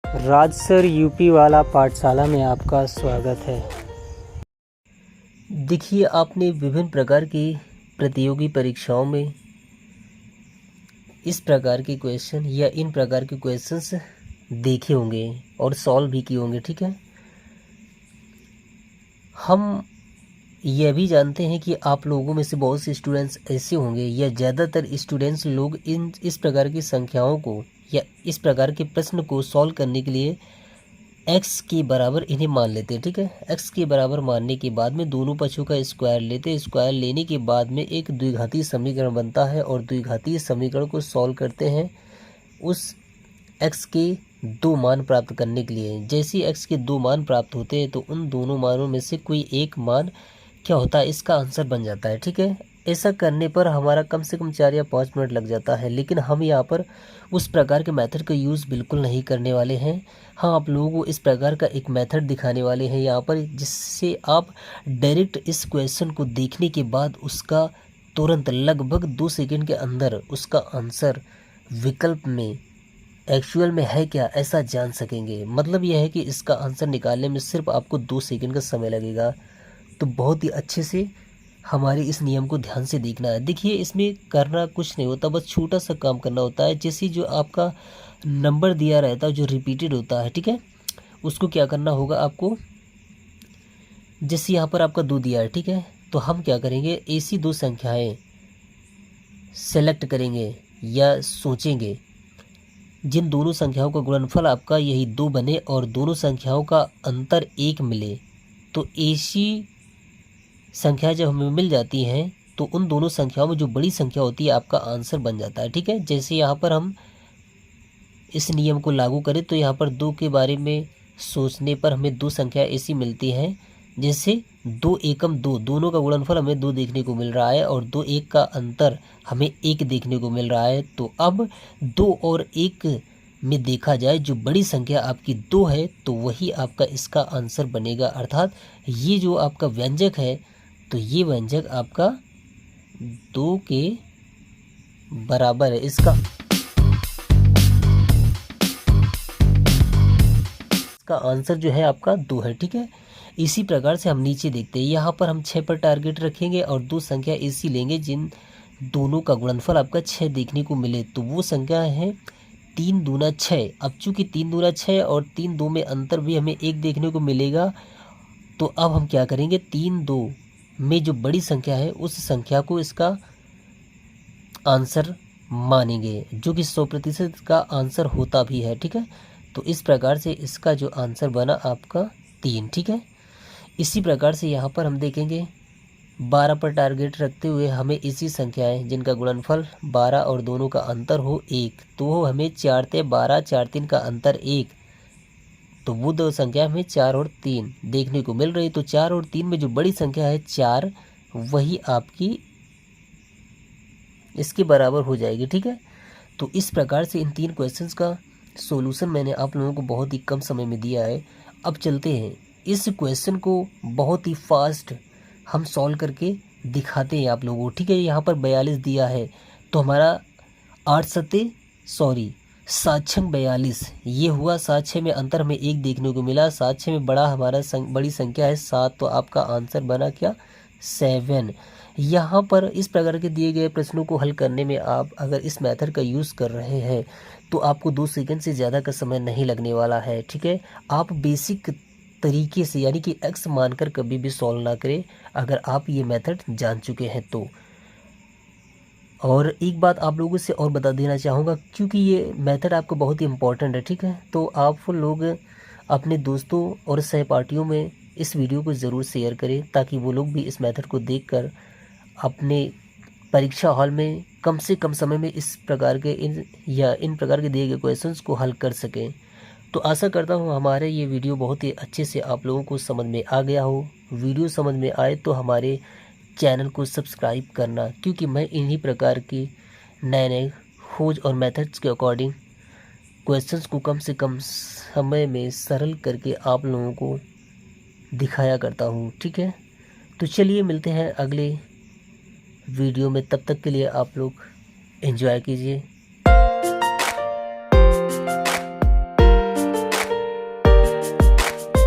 Rajsar UP वाला पाठशाला में आपका स्वागत है। देखिए, आपने विभिन्न प्रकार की प्रतियोगी परीक्षाओं में इस प्रकार के क्वेश्चन या इन प्रकार के क्वेश्चंस देखे होंगे और सॉल्व भी किए होंगे। ठीक है, हम यह भी जानते हैं कि आप लोगों में से बहुत से स्टूडेंट्स ऐसे होंगे या ज़्यादातर स्टूडेंट्स लोग इस प्रकार की संख्याओं को या इस प्रकार के प्रश्न को सॉल्व करने के लिए x के बराबर इन्हें मान लेते हैं। ठीक है, x के बराबर मानने के बाद में दोनों पक्षों का स्क्वायर लेते हैं। स्क्वायर लेने के बाद में एक द्विघातीय समीकरण बनता है और द्विघातीय समीकरण को सॉल्व करते हैं उस x के दो मान प्राप्त करने के लिए। जैसे ही x के दो मान प्राप्त होते हैं तो उन दोनों मानों में से कोई एक मान क्या होता है, इसका आंसर बन जाता है। ठीक है, ऐसा करने पर हमारा कम से कम 4 या 5 मिनट लग जाता है। लेकिन हम यहाँ पर उस प्रकार के मेथड का यूज़ बिल्कुल नहीं करने वाले हैं। हाँ, आप लोगों को इस प्रकार का एक मेथड दिखाने वाले हैं यहाँ पर, जिससे आप डायरेक्ट इस क्वेश्चन को देखने के बाद उसका तुरंत लगभग 2 सेकंड के अंदर उसका आंसर विकल्प में एक्चुअल में है क्या ऐसा जान सकेंगे। मतलब यह है कि इसका आंसर निकालने में सिर्फ आपको 2 सेकंड का समय लगेगा। तो बहुत ही अच्छे से हमारे इस नियम को ध्यान से देखना है। देखिए, इसमें करना कुछ नहीं होता, बस छोटा सा काम करना होता है। जैसे जो आपका नंबर दिया रहता है जो रिपीटेड होता है, ठीक है, उसको क्या करना होगा आपको। जैसे यहाँ पर आपका 2 दिया है, ठीक है, तो हम क्या करेंगे, ऐसी 2 संख्याएं सेलेक्ट करेंगे या सोचेंगे जिन दोनों संख्याओं का गुणनफल आपका यही 2 बने और दोनों संख्याओं का अंतर 1 मिले। तो ऐसी संख्या जब हमें मिल जाती हैं तो उन दोनों संख्याओं में जो बड़ी संख्या होती है आपका आंसर बन जाता है। ठीक है, जैसे यहाँ पर हम इस नियम को लागू करें तो यहाँ पर 2 के बारे में सोचने पर हमें 2 संख्या ऐसी मिलती हैं, जैसे 2 एकम 2, दोनों का गुणनफल हमें 2 देखने को मिल रहा है और 2 1 का अंतर हमें 1 देखने को मिल रहा है। तो अब 2 और 1 में देखा जाए जो बड़ी संख्या आपकी 2 है तो वही आपका इसका आंसर बनेगा। अर्थात ये जो आपका व्यंजक है तो ये व्यंजक आपका 2 के बराबर है। इसका आंसर जो है आपका 2 है। ठीक है, इसी प्रकार से हम नीचे देखते हैं। यहाँ पर हम 6 पर टारगेट रखेंगे और 2 संख्या ऐसी लेंगे जिन दोनों का गुणनफल आपका 6 देखने को मिले। तो वो संख्या है 3 दूना 6। अब चूंकि 3 दूना 6 और 3 2 में अंतर भी हमें 1 देखने को मिलेगा, तो अब हम क्या करेंगे, 3 2 में जो बड़ी संख्या है उस संख्या को इसका आंसर मानेंगे, जो कि 100% का आंसर होता भी है। ठीक है, तो इस प्रकार से इसका जो आंसर बना आपका 3। ठीक है, इसी प्रकार से यहाँ पर हम देखेंगे 12 पर टारगेट रखते हुए हमें इसी संख्याएं जिनका गुणनफल 12 और दोनों का अंतर हो 1, तो हमें 4 ते 12 4 3 का अंतर 1, तो वो 2 संख्या हमें 4 और 3 देखने को मिल रही। तो 4 और 3 में जो बड़ी संख्या है 4, वही आपकी इसके बराबर हो जाएगी। ठीक है, तो इस प्रकार से इन 3 क्वेश्चंस का सॉल्यूशन मैंने आप लोगों को बहुत ही कम समय में दिया है। अब चलते हैं इस क्वेश्चन को बहुत ही फास्ट हम सॉल्व करके दिखाते हैं आप लोगों को। ठीक है, यहाँ पर 42 दिया है तो हमारा 7 छंग 42 ये हुआ। 7 6 में अंतर हमें 1 देखने को मिला। 7 6 में बड़ा हमारा बड़ी संख्या है 7, तो आपका आंसर बना क्या, 7। यहाँ पर इस प्रकार के दिए गए प्रश्नों को हल करने में आप अगर इस मेथड का यूज़ कर रहे हैं तो आपको 2 सेकंड से ज़्यादा का समय नहीं लगने वाला है। ठीक है, आप बेसिक तरीके से यानी कि x मानकर कभी भी सॉल्व ना करें अगर आप ये मेथड जान चुके हैं तो। और एक बात आप लोगों से और बता देना चाहूँगा, क्योंकि ये मेथड आपको बहुत ही इम्पोर्टेंट है। ठीक है, तो आप लोग अपने दोस्तों और सहपाठियों में इस वीडियो को ज़रूर शेयर करें ताकि वो लोग भी इस मेथड को देखकर अपने परीक्षा हॉल में कम से कम समय में इस प्रकार के इन प्रकार के दिए गए क्वेश्चंस को हल कर सकें। तो आशा करता हूँ हमारे ये वीडियो बहुत ही अच्छे से आप लोगों को समझ में आ गया हो। वीडियो समझ में आए तो हमारे चैनल को सब्सक्राइब करना, क्योंकि मैं इन्हीं प्रकार की नए नए खोज और मेथड्स के अकॉर्डिंग क्वेश्चंस को कम से कम समय में सरल करके आप लोगों को दिखाया करता हूँ। ठीक है, तो चलिए मिलते हैं अगले वीडियो में। तब तक के लिए आप लोग एंजॉय कीजिए।